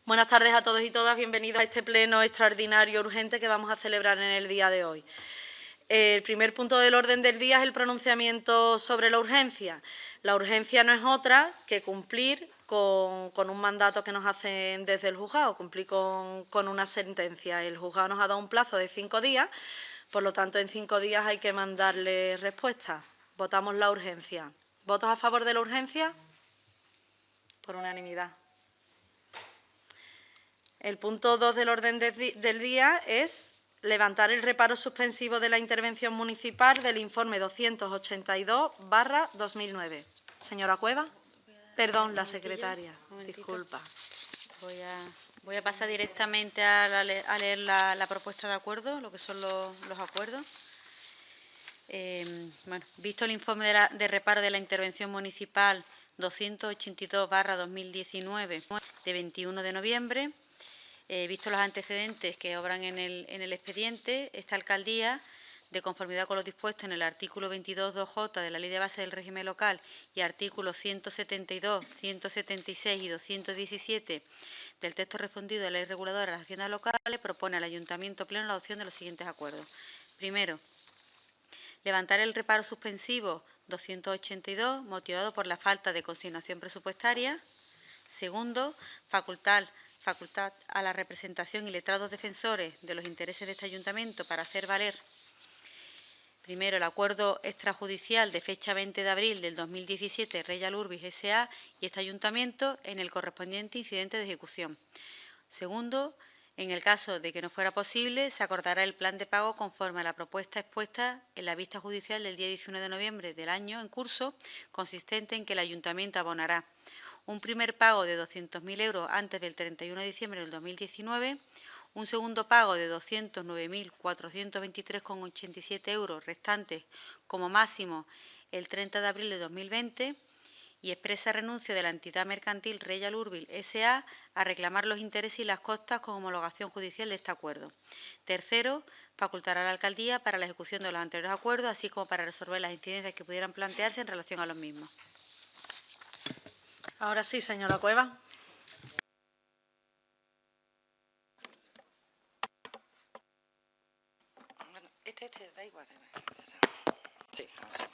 Buenas tardes a todos y todas. Bienvenidos a este pleno extraordinario urgente que vamos a celebrar en el día de hoy. El primer punto del orden del día es el pronunciamiento sobre la urgencia. La urgencia no es otra que cumplir con un mandato que nos hacen desde el juzgado, cumplir con una sentencia. El juzgado nos ha dado un plazo de 5 días, por lo tanto, en 5 días hay que mandarle respuesta. Votamos la urgencia. ¿Votos a favor de la urgencia? Por unanimidad. El punto 2 del orden del día es levantar el reparo suspensivo de la intervención municipal del informe 282/2009. Señora Cueva. Perdón, la secretaria. Disculpa. Voy a pasar directamente a leer la propuesta de acuerdo, lo que son los acuerdos. Visto el informe de reparo de la intervención municipal 282/2019 de 21 de noviembre, visto los antecedentes que obran en el expediente, esta alcaldía, de conformidad con lo dispuesto en el artículo 22.2j de la Ley de Base del Régimen Local y artículos 172, 176 y 217 del texto refundido de la Ley Reguladora de las Haciendas Locales, propone al Ayuntamiento Pleno la adopción de los siguientes acuerdos. Primero, levantar el reparo suspensivo 282, motivado por la falta de consignación presupuestaria. Segundo, facultad a la representación y letrados defensores de los intereses de este ayuntamiento para hacer valer, primero, el acuerdo extrajudicial de fecha 20 de abril del 2017, Royal Urbis S.A. y este ayuntamiento en el correspondiente incidente de ejecución. Segundo, en el caso de que no fuera posible, se acordará el plan de pago conforme a la propuesta expuesta en la vista judicial del día 19 de noviembre del año en curso, consistente en que el ayuntamiento abonará un primer pago de 200.000 euros antes del 31 de diciembre del 2019, un segundo pago de 209.423,87 euros restantes como máximo el 30 de abril de 2020 y expresa renuncia de la entidad mercantil Royal Urbis S.A. a reclamar los intereses y las costas con homologación judicial de este acuerdo. Tercero, facultará a la alcaldía para la ejecución de los anteriores acuerdos, así como para resolver las incidencias que pudieran plantearse en relación a los mismos. Ahora sí, señora Cueva. Da igual. Sí, ahora sí.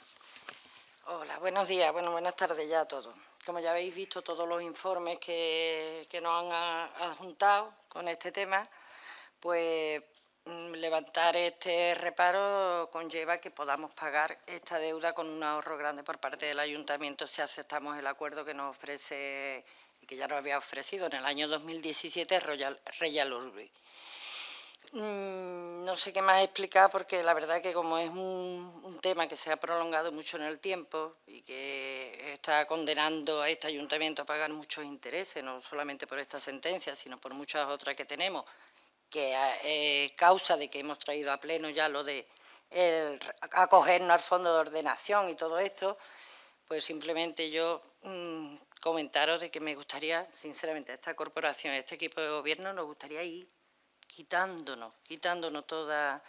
Hola, buenos días, buenas tardes ya a todos. Como ya habéis visto todos los informes que nos han adjuntado con este tema, pues levantar este reparo conlleva que podamos pagar esta deuda con un ahorro grande por parte del ayuntamiento si aceptamos el acuerdo que nos ofrece y que ya nos había ofrecido en el año 2017 Royal Urbis. No sé qué más explicar porque la verdad que como es un tema que se ha prolongado mucho en el tiempo y que está condenando a este ayuntamiento a pagar muchos intereses, no solamente por esta sentencia, sino por muchas otras que tenemos, que es causa de que hemos traído a pleno ya lo de acogernos al fondo de ordenación y todo esto, pues simplemente yo comentaros de que me gustaría, sinceramente, a esta corporación, a este equipo de gobierno, nos gustaría ir quitándonos todas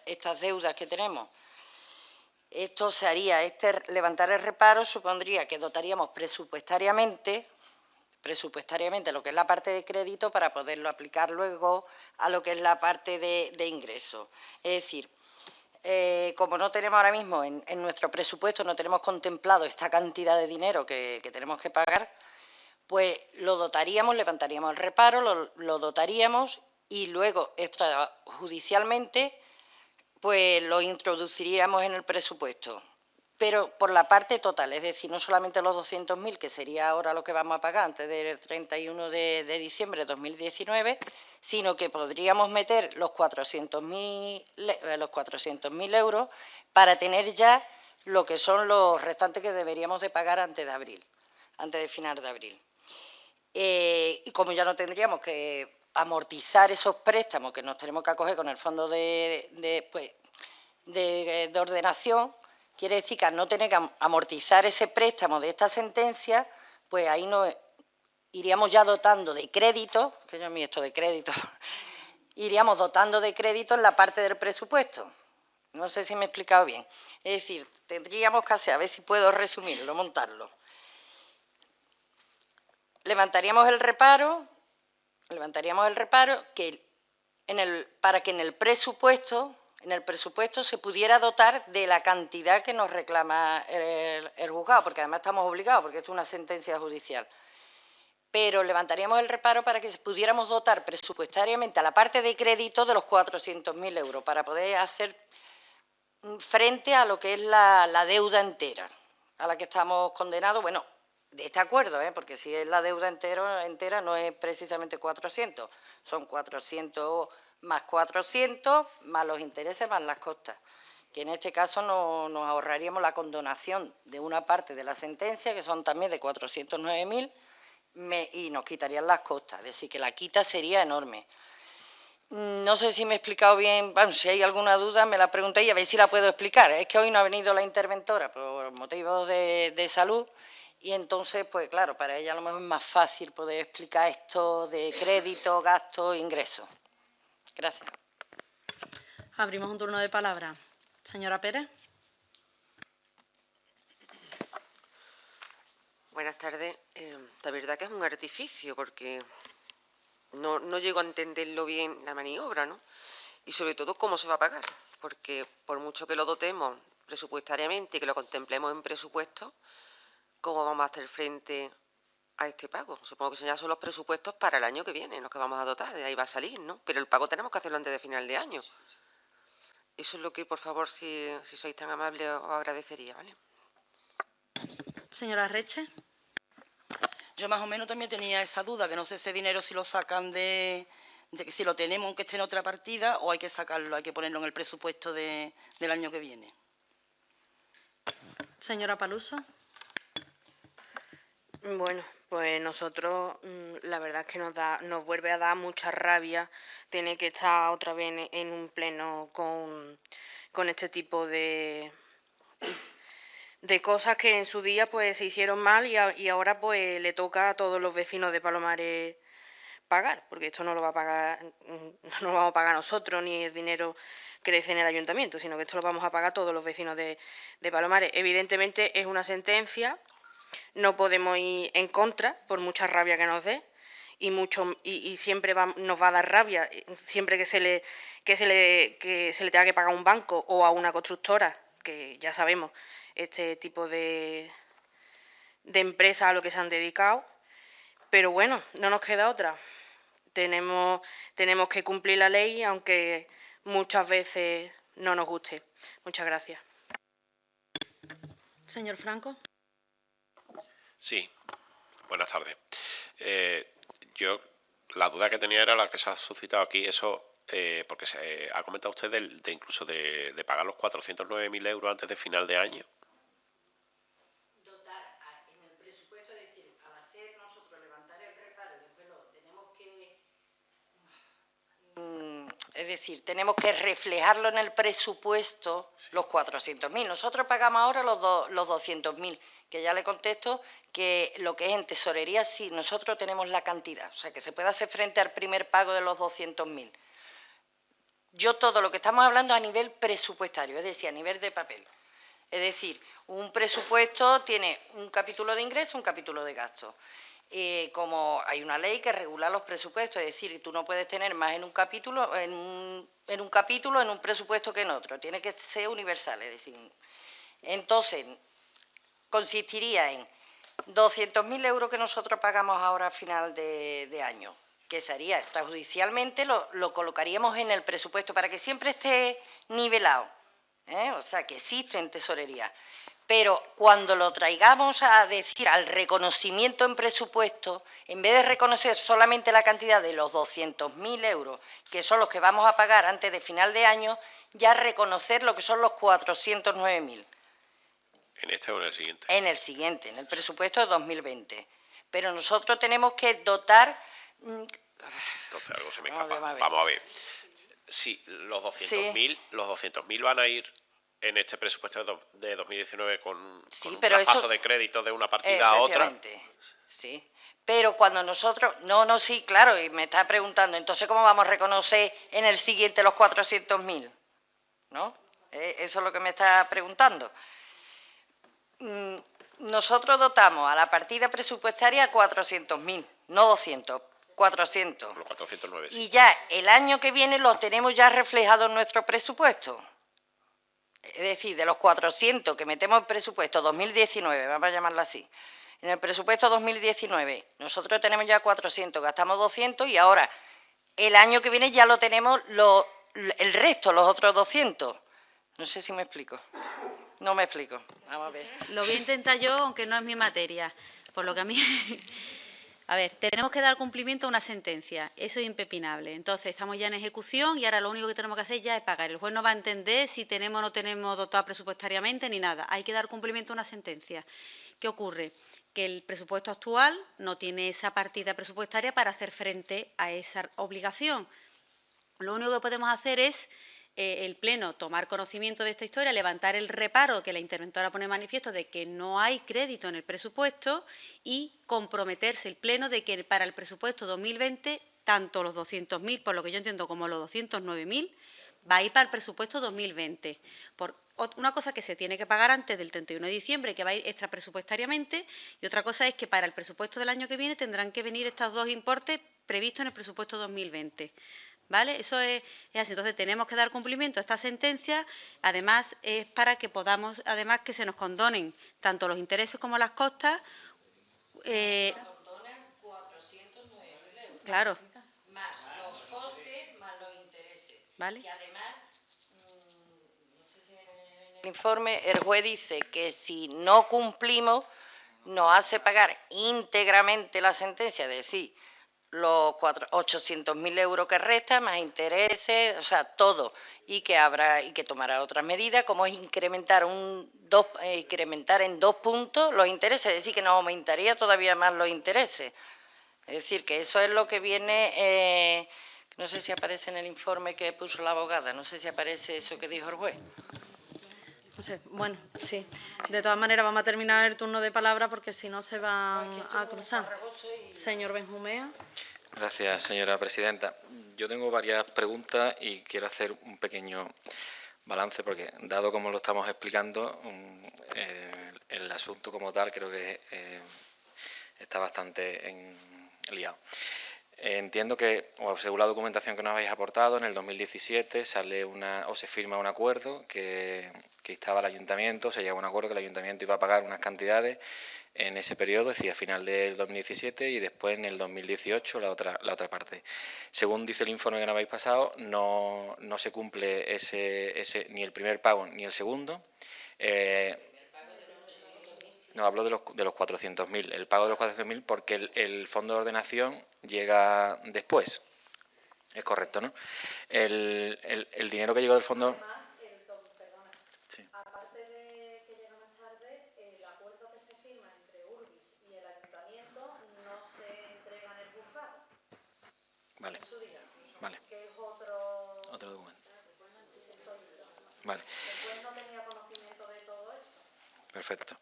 estas deudas que tenemos. Esto se haría, levantar el reparo supondría que dotaríamos presupuestariamente lo que es la parte de crédito para poderlo aplicar luego a lo que es la parte de ingresos. Es decir, como no tenemos ahora mismo en nuestro presupuesto, no tenemos contemplado esta cantidad de dinero que tenemos que pagar, pues lo dotaríamos, levantaríamos el reparo, lo dotaríamos y luego extrajudicialmente pues lo introduciríamos en el presupuesto, pero por la parte total, es decir, no solamente los 200.000, que sería ahora lo que vamos a pagar antes del 31 de diciembre de 2019, sino que podríamos meter los 400.000 euros para tener ya lo que son los restantes que deberíamos de pagar antes de final de abril. Y como ya no tendríamos que amortizar esos préstamos que nos tenemos que acoger con el fondo de ordenación, quiere decir que al no tener que amortizar ese préstamo de esta sentencia, pues ahí nos iríamos ya dotando de crédito, que yo a mí esto de crédito, iríamos dotando de crédito en la parte del presupuesto. No sé si me he explicado bien. Es decir, tendríamos que hacer, a ver si puedo resumirlo, montarlo. Levantaríamos el reparo, levantaríamos el reparo para que en el presupuesto se pudiera dotar de la cantidad que nos reclama el juzgado, porque además estamos obligados, porque esto es una sentencia judicial. Pero levantaríamos el reparo para que pudiéramos dotar presupuestariamente a la parte de crédito de los 400.000 euros, para poder hacer frente a lo que es la deuda entera, a la que estamos condenados, bueno, de este acuerdo, porque si es la deuda entera no es precisamente 400, son 400 más 400, más los intereses, más las costas, que en este caso nos ahorraríamos la condonación de una parte de la sentencia, que son también de 409.000, y nos quitarían las costas, es decir, que la quita sería enorme. No sé si me he explicado bien, bueno, si hay alguna duda me la preguntéis y a ver si la puedo explicar. Es que hoy no ha venido la interventora por motivos de salud y entonces, pues claro, para ella a lo mejor es más fácil poder explicar esto de crédito, gasto, ingresos. Gracias. Abrimos un turno de palabra. Señora Pérez. Buenas tardes. La verdad que es un artificio porque no llego a entenderlo bien la maniobra, ¿no? Y sobre todo cómo se va a pagar, porque por mucho que lo dotemos presupuestariamente y que lo contemplemos en presupuesto, ¿cómo vamos a hacer frente a este pago? Supongo que ya son los presupuestos para el año que viene, los que vamos a dotar, de ahí va a salir, ¿no? Pero el pago tenemos que hacerlo antes de final de año. Eso es lo que, por favor, si sois tan amables, os agradecería, ¿vale? Señora Reche. Yo más o menos también tenía esa duda, que no sé ese dinero si lo sacan de que si lo tenemos aunque esté en otra partida o hay que sacarlo, hay que ponerlo en el presupuesto del año que viene. Señora Paluso. Bueno, pues nosotros la verdad es que nos vuelve a dar mucha rabia tener que estar otra vez en un pleno con este tipo de cosas que en su día pues se hicieron mal y ahora pues le toca a todos los vecinos de Palomares pagar, porque esto no lo va a pagar, no lo vamos a pagar nosotros ni el dinero que le den el ayuntamiento, sino que esto lo vamos a pagar todos los vecinos de Palomares. Evidentemente es una sentencia, no podemos ir en contra por mucha rabia que nos dé y siempre nos va a dar rabia siempre que se le tenga que pagar a un banco o a una constructora, que ya sabemos este tipo de empresas a lo que se han dedicado, pero bueno, no nos queda otra. Tenemos que cumplir la ley, aunque muchas veces no nos guste. Muchas gracias. Señor Franco. Sí, buenas tardes. Yo la duda que tenía era la que se ha suscitado aquí, eso porque se ha comentado usted incluso de pagar los 409.000 euros antes de final de año. Dotar en el presupuesto, es decir, al hacer nosotros levantar el reparo y después lo tenemos que... Es decir, tenemos que reflejarlo en el presupuesto los 400.000. Nosotros pagamos ahora los 200.000, que ya le contesto que lo que es en tesorería, sí, nosotros tenemos la cantidad, o sea, que se puede hacer frente al primer pago de los 200.000. Yo todo lo que estamos hablando a nivel presupuestario, es decir, a nivel de papel. Es decir, un presupuesto tiene un capítulo de ingresos, un capítulo de gastos. Como hay una ley que regula los presupuestos, es decir, tú no puedes tener más en un capítulo, en un presupuesto que en otro, tiene que ser universal, es decir. Entonces, consistiría en 200.000 euros que nosotros pagamos ahora a final de año, que sería extrajudicialmente, lo colocaríamos en el presupuesto para que siempre esté nivelado, o sea, que existe en tesorería. Pero cuando lo traigamos a decir al reconocimiento en presupuesto, en vez de reconocer solamente la cantidad de los 200.000 euros, que son los que vamos a pagar antes de final de año, ya reconocer lo que son los 409.000. ¿En este o en el siguiente? En el siguiente, en el presupuesto de 2020. Pero nosotros tenemos que dotar... Entonces algo se me escapa. Vamos a ver. Si los 200.000 van a ir en este presupuesto de 2019 con un traspaso de crédito de una partida a otra. Sí, pero cuando nosotros... sí, claro, y me está preguntando, entonces, ¿cómo vamos a reconocer en el siguiente los 400.000? ¿No? Eso es lo que me está preguntando. Nosotros dotamos a la partida presupuestaria 400.000, no 200. 400. Los 409, sí. Y ya el año que viene lo tenemos ya reflejado en nuestro presupuesto. Es decir, de los 400 que metemos en presupuesto 2019, vamos a llamarlo así, en el presupuesto 2019 nosotros tenemos ya 400, gastamos 200 y ahora el año que viene ya lo tenemos el resto, los otros 200. No sé si me explico. No me explico. Vamos a ver. Lo voy a intentar yo, aunque no es mi materia. Por lo que a mí... A ver, tenemos que dar cumplimiento a una sentencia. Eso es impepinable. Entonces, estamos ya en ejecución y ahora lo único que tenemos que hacer ya es pagar. El juez no va a entender si tenemos o no tenemos dotado presupuestariamente ni nada. Hay que dar cumplimiento a una sentencia. ¿Qué ocurre? Que el presupuesto actual no tiene esa partida presupuestaria para hacer frente a esa obligación. Lo único que podemos hacer es el Pleno tomar conocimiento de esta historia, levantar el reparo que la interventora pone de manifiesto de que no hay crédito en el presupuesto y comprometerse el Pleno de que para el presupuesto 2020, tanto los 200.000, por lo que yo entiendo, como los 209.000, va a ir para el presupuesto 2020. Por una cosa que se tiene que pagar antes del 31 de diciembre, que va a ir extrapresupuestariamente, y otra cosa es que para el presupuesto del año que viene tendrán que venir estos dos importes previstos en el presupuesto 2020. ¿Vale? Eso es así. Entonces, tenemos que dar cumplimiento a esta sentencia. Además, es para que podamos, además, que se nos condonen tanto los intereses como las costas. Se nos condonan 409.000 euros. Claro. Más los costes, más los intereses. ¿Vale? Y además, no sé si en el informe, el juez dice que si no cumplimos, nos hace pagar íntegramente la sentencia, es decir, los 800.000 euros que restan, más intereses, o sea, todo, y que tomará otras medidas, como es incrementar en 2 puntos los intereses, es decir, que nos aumentaría todavía más los intereses. Es decir, que eso es lo que viene, no sé si aparece en el informe que puso la abogada, no sé si aparece eso que dijo el juez. No sé, bueno, sí. De todas maneras, vamos a terminar el turno de palabra porque si no se van a cruzar. Señor Benjumea. Gracias, señora presidenta. Yo tengo varias preguntas y quiero hacer un pequeño balance porque, dado como lo estamos explicando, el asunto como tal creo que está bastante liado. Entiendo que, según la documentación que nos habéis aportado, en el 2017 se firma un acuerdo que instaba al ayuntamiento, se llega a un acuerdo que el ayuntamiento iba a pagar unas cantidades en ese periodo, es decir, a final del 2017 y después en el 2018 la otra parte. Según dice el informe que nos habéis pasado, no se cumple ni el primer pago ni el segundo. No, hablo de los 400.000, el pago de los 400.000 porque el fondo de ordenación llega después. Es correcto, ¿no? El dinero que llegó del fondo... Perdona, sí. aparte de que llega más tarde, el acuerdo que se firma entre Urbis y el ayuntamiento no se entrega en el juzgado. Vale. En su día. Vale. Que es otro documento. Vale. Después no tenía conocimiento de todo esto. Perfecto.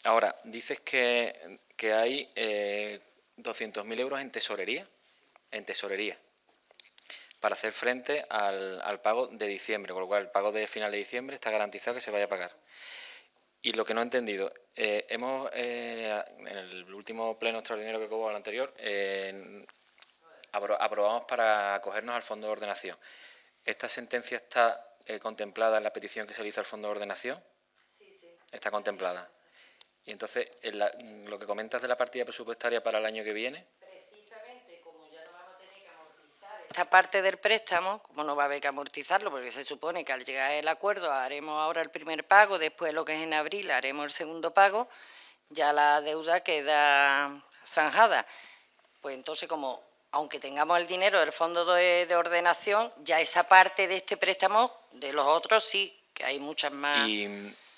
Ahora, dices que hay 200.000 euros en tesorería, para hacer frente al pago de diciembre, con lo cual el pago de final de diciembre está garantizado que se vaya a pagar. Y lo que no he entendido, en el último pleno extraordinario que hubo al anterior, aprobamos para acogernos al fondo de ordenación. ¿Esta sentencia está contemplada en la petición que se le hizo al fondo de ordenación? Está contemplada. Y entonces, lo que comentas de la partida presupuestaria para el año que viene... Precisamente, como ya no vamos a tener que amortizar esta parte del préstamo, como no va a haber que amortizarlo, porque se supone que al llegar el acuerdo haremos ahora el primer pago, después lo que es en abril haremos el segundo pago, ya la deuda queda zanjada. Pues entonces, como aunque tengamos el dinero del fondo de ordenación, ya esa parte de este préstamo, de los otros sí, que hay muchas más...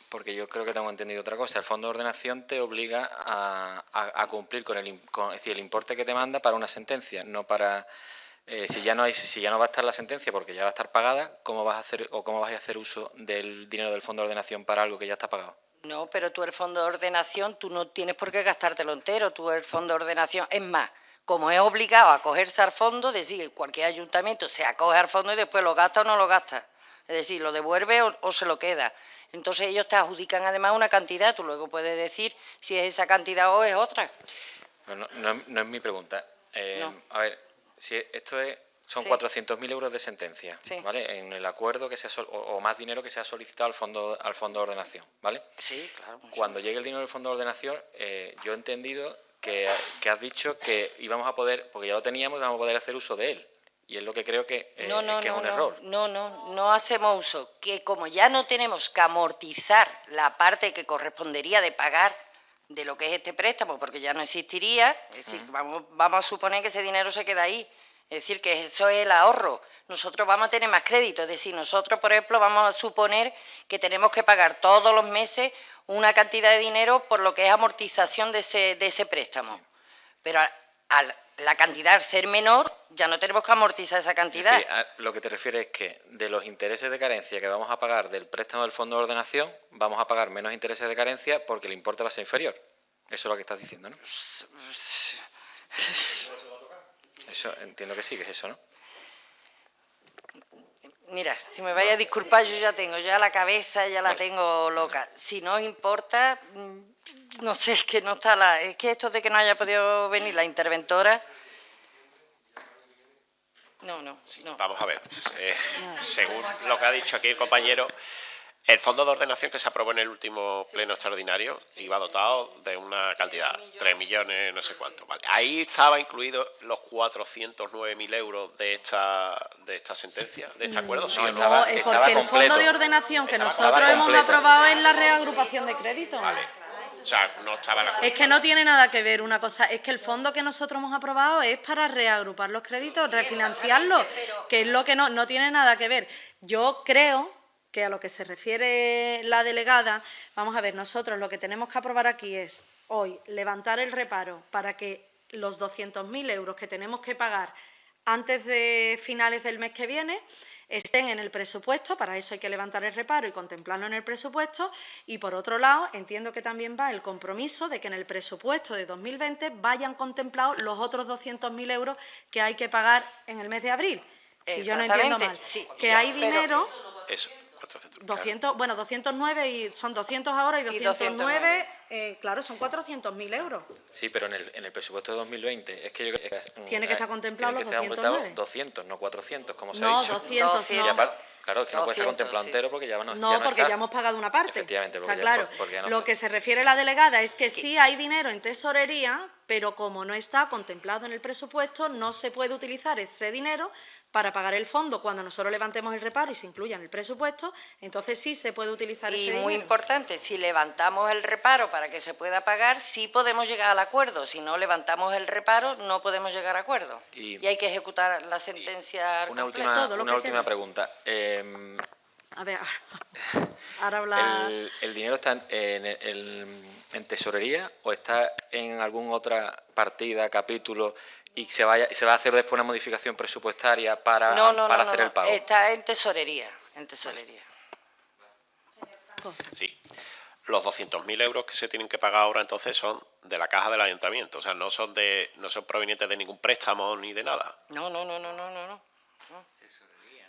Porque yo creo que tengo entendido otra cosa. El fondo de ordenación te obliga a cumplir con es decir, el importe que te manda para una sentencia, no para si ya no va a estar la sentencia porque ya va a estar pagada, ¿cómo vas a hacer uso del dinero del fondo de ordenación para algo que ya está pagado? No, pero tú el fondo de ordenación, tú no tienes por qué gastártelo entero, tú el fondo de ordenación, es más, como es obligado a acogerse al fondo, es decir, cualquier ayuntamiento se acoge al fondo y después lo gasta o no lo gasta, es decir, lo devuelve o se lo queda. Entonces ellos te adjudican además una cantidad, tú luego puedes decir si es esa cantidad o es otra. No es mi pregunta. No. A ver, si esto son Sí. 400.000 euros de sentencia, Sí. ¿vale? En el acuerdo que o más dinero que se ha solicitado al fondo de ordenación, ¿vale? Sí, claro. Cuando llegue el dinero del fondo de ordenación, yo he entendido que has dicho que íbamos a poder, porque ya lo teníamos, íbamos a poder hacer uso de él. Y es lo que creo que es un error. No hacemos uso. Que como ya no tenemos que amortizar la parte que correspondería de pagar de lo que es este préstamo, porque ya no existiría, es decir, vamos a suponer que ese dinero se queda ahí. Es decir, que eso es el ahorro. Nosotros vamos a tener más crédito. Es decir, nosotros, por ejemplo, vamos a suponer que tenemos que pagar todos los meses una cantidad de dinero por lo que es amortización de ese préstamo. Pero la cantidad al ser menor, ya no tenemos que amortizar esa cantidad. Es decir, lo que te refieres es que de los intereses de carencia que vamos a pagar del préstamo del fondo de ordenación, vamos a pagar menos intereses de carencia porque el importe va a ser inferior. Eso es lo que estás diciendo, ¿no? Eso entiendo que sí, que es eso, ¿no? Mira, si me vais a disculpar, yo ya la cabeza ya la tengo loca. Si no os importa, no sé, es que no está es que esto de que no haya podido venir la interventora. No. Vamos a ver, según lo que ha dicho aquí el compañero, el fondo de ordenación que se aprobó en el último pleno extraordinario iba dotado de una cantidad, 3 millones, no sé cuánto. Vale. Ahí estaba incluido los 409.000 euros de esta sentencia, de este acuerdo. ¿Sí o no? estaba porque el completo. fondo de ordenación que Estaba nosotros hemos completo. aprobado es la reagrupación de créditos. Vale. O sea, no estaba la... Es que no tiene nada que ver una cosa, es que el fondo que nosotros hemos aprobado es para reagrupar los créditos, refinanciarlos, que es lo que no tiene nada que ver. Yo creo que a lo que se refiere la delegada, vamos a ver, nosotros lo que tenemos que aprobar aquí es hoy levantar el reparo para que los 200.000 euros que tenemos que pagar antes de finales del mes que viene estén en el presupuesto. Para eso hay que levantar el reparo y contemplarlo en el presupuesto. Y por otro lado, entiendo que también va el compromiso de que en el presupuesto de 2020 vayan contemplados los otros 200.000 euros que hay que pagar en el mes de abril. Si yo no entiendo mal. Sí, que hay dinero... Eso. 209 y son 200 ahora y 209, claro, son 400.000 euros. Sí, pero en el presupuesto de 2020 es que Tiene que estar contemplado los 209. 200, no 400, como se No, ha dicho. 200 Y no. aparte, claro, es que no puede estar 200, contemplado sí. entero porque ya no Porque está. ya hemos pagado una parte. Efectivamente, Está porque claro. porque ya no Lo está. que se refiere la delegada es que sí hay dinero en tesorería, pero como no está contemplado en el presupuesto, no se puede utilizar ese dinero para pagar el fondo cuando nosotros levantemos el reparo y se incluya en el presupuesto. Entonces sí se puede utilizar ese dinero. Y muy importante, si levantamos el reparo para que se pueda pagar, sí podemos llegar al acuerdo. Si no levantamos el reparo, no podemos llegar a acuerdo. Y hay que ejecutar la sentencia al completo. Una última pregunta. A ver, ahora habla... ¿El dinero está en tesorería o está en alguna otra partida, capítulo, y se va a hacer después una modificación presupuestaria para hacer el pago? Está en tesorería, Sí. Los 200.000 euros que se tienen que pagar ahora entonces son de la caja del ayuntamiento, o sea, no son provenientes de ningún préstamo ni de nada. No.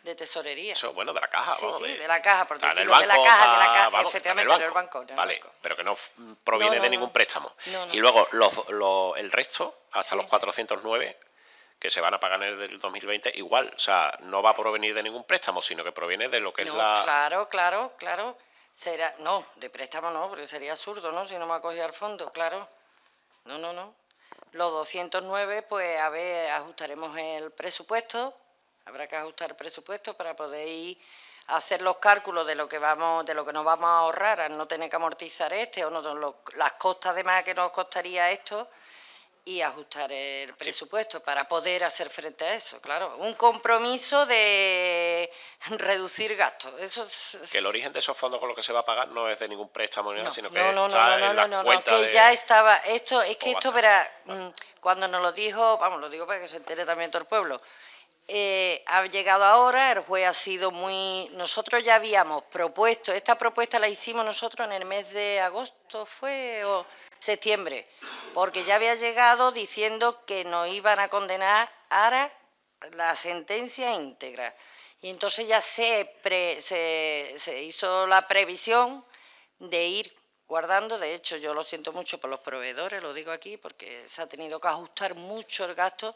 De tesorería. Eso, bueno, de la caja. Sí, vamos, de la caja, por en el decirlo, banco, de la caja, vamos, efectivamente, en el banco. Vale, pero que no proviene de ningún préstamo. No. Y luego el resto, hasta los 409, que se van a pagar en el 2020, igual, o sea, no va a provenir de ningún préstamo, sino que proviene de lo que es la... Claro. No, de préstamo no, porque sería absurdo, ¿no? Si no me acogía al fondo, claro. No. Los 209, pues, a ver, ajustaremos el presupuesto. Habrá que ajustar el presupuesto para poder hacer los cálculos de lo que nos vamos a ahorrar al no tener que amortizar las costas de más que nos costaría esto, y ajustar el presupuesto para poder hacer frente a eso, claro. Un compromiso de reducir gastos. Que el origen de esos fondos con los que se va a pagar no es de ningún préstamo ni nada, sino que no, está en la cuenta que de... ya estaba. Esto, verá, cuando nos lo dijo, vamos, lo digo para que se entere también todo el pueblo. Ha llegado ahora, el juez ha sido muy... Nosotros ya habíamos propuesto, esta propuesta la hicimos nosotros en el mes de agosto, o septiembre, porque ya había llegado diciendo que nos iban a condenar a la sentencia íntegra. Y entonces ya se hizo la previsión de ir guardando. De hecho, yo lo siento mucho por los proveedores, lo digo aquí, porque se ha tenido que ajustar mucho el gasto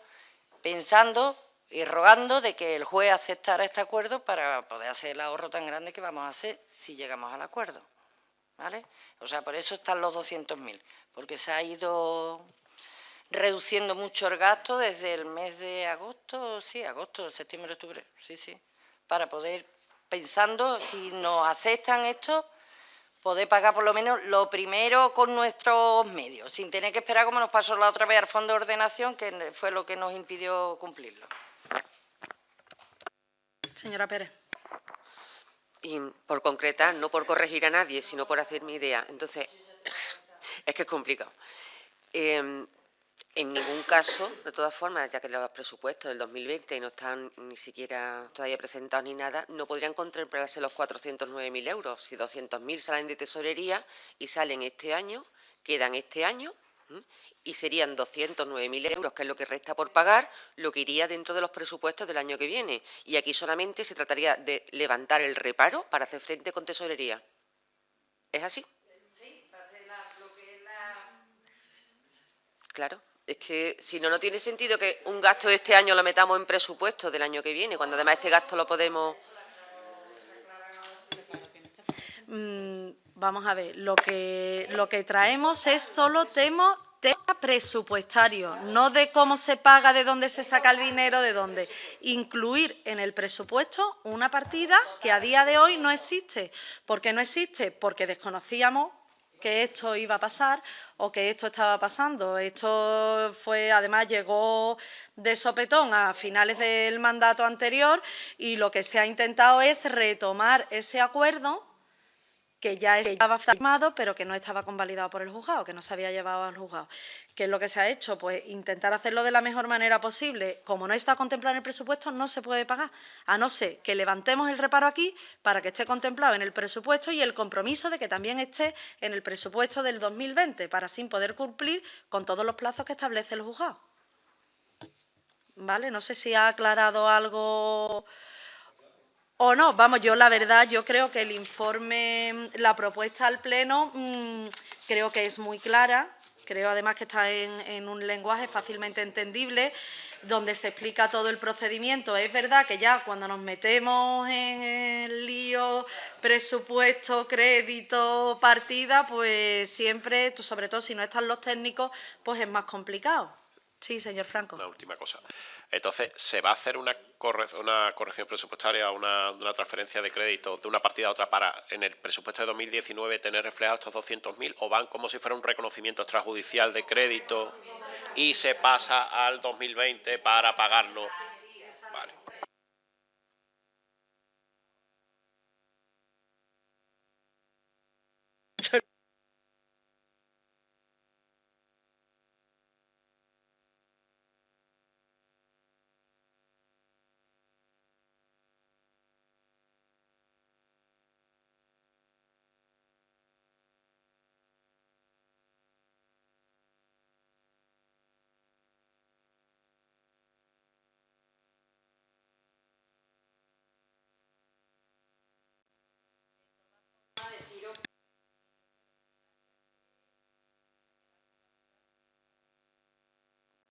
pensando y rogando de que el juez aceptara este acuerdo para poder hacer el ahorro tan grande que vamos a hacer si llegamos al acuerdo, ¿vale? O sea, por eso están los 200.000, porque se ha ido reduciendo mucho el gasto desde el mes de agosto, sí, agosto, septiembre, octubre, sí, para poder, pensando, si nos aceptan esto, poder pagar por lo menos lo primero con nuestros medios, sin tener que esperar como nos pasó la otra vez al Fondo de Ordenación, que fue lo que nos impidió cumplirlo. Señora Pérez. Y por concretar, no por corregir a nadie, sino por hacer mi idea. Entonces, es que es complicado. En ningún caso, de todas formas, ya que los presupuestos del 2020 no están ni siquiera todavía presentados ni nada, no podrían contemplarse los 409.000 euros. Si 200.000 salen de tesorería y salen este año, quedan este año, y serían 209.000 euros, que es lo que resta por pagar, lo que iría dentro de los presupuestos del año que viene. Y aquí solamente se trataría de levantar el reparo para hacer frente con tesorería. ¿Es así? Sí, va a ser lo que es la... Claro. Es que si no, no tiene sentido que un gasto de este año lo metamos en presupuesto del año que viene, cuando además este gasto lo podemos... Vamos a ver, lo que traemos es solo tema presupuestario, no de cómo se paga, de dónde se saca el dinero, de dónde. Incluir en el presupuesto una partida que a día de hoy no existe. ¿Por qué no existe? Porque desconocíamos que esto iba a pasar o que esto estaba pasando. Esto fue, además, llegó de sopetón a finales del mandato anterior y lo que se ha intentado es retomar ese acuerdo que ya estaba firmado, pero que no estaba convalidado por el juzgado, que no se había llevado al juzgado. ¿Qué es lo que se ha hecho? Pues intentar hacerlo de la mejor manera posible. Como no está contemplado en el presupuesto, no se puede pagar, a no ser que levantemos el reparo aquí para que esté contemplado en el presupuesto y el compromiso de que también esté en el presupuesto del 2020, para así poder cumplir con todos los plazos que establece el juzgado. ¿Vale? No sé si ha aclarado algo... O no, vamos, yo la verdad, yo creo que el informe, la propuesta al Pleno, creo que es muy clara, creo además que está en un lenguaje fácilmente entendible, donde se explica todo el procedimiento. Es verdad que ya cuando nos metemos en el lío, presupuesto, crédito, partida, pues siempre, sobre todo si no están los técnicos, pues es más complicado. Sí, señor Franco. Una última cosa. Entonces, ¿se va a hacer una corrección presupuestaria, una transferencia de crédito de una partida a otra para en el presupuesto de 2019 tener reflejados estos 200.000 o van como si fuera un reconocimiento extrajudicial de crédito y se pasa al 2020 para pagarlo?